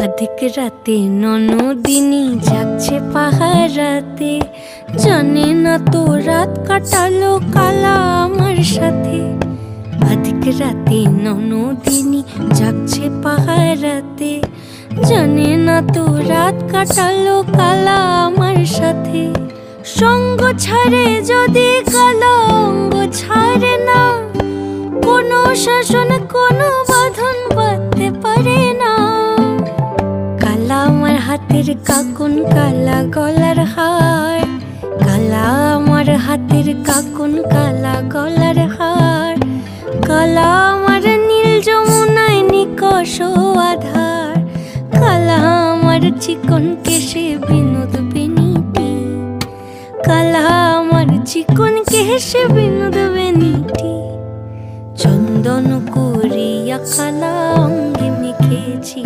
আধিক রাতে ননদিনী যাচ্ছে পাহারাতে, জানে না তো রাত কাটালো কালা আমার সাথে। আধিক রাতে ননদিনী যাচ্ছে পাহারাতে, জানে না তো রাত কাটালো কালা আমার সাথে। সঙ্গ ছাড়ে যদি কালা অঙ্গ ছাড়ে না, কোনো শাসন কোনো বাঁধন বাঁধতে পারে না। কালা আমার হাতের কাকুন কালা গলার হার, কালা আমার হাতের কাকুন কালা গলার হার। কালা আমার নীল যমুনায় নিকষ আধার, কালা আমার চিকন কেশে বিনোদ বেনিটি। কালা আমার চিকন কেশে বিনোদ বেনিটি। চন্দন করিয়া কালা অঙ্গে মেখেছি।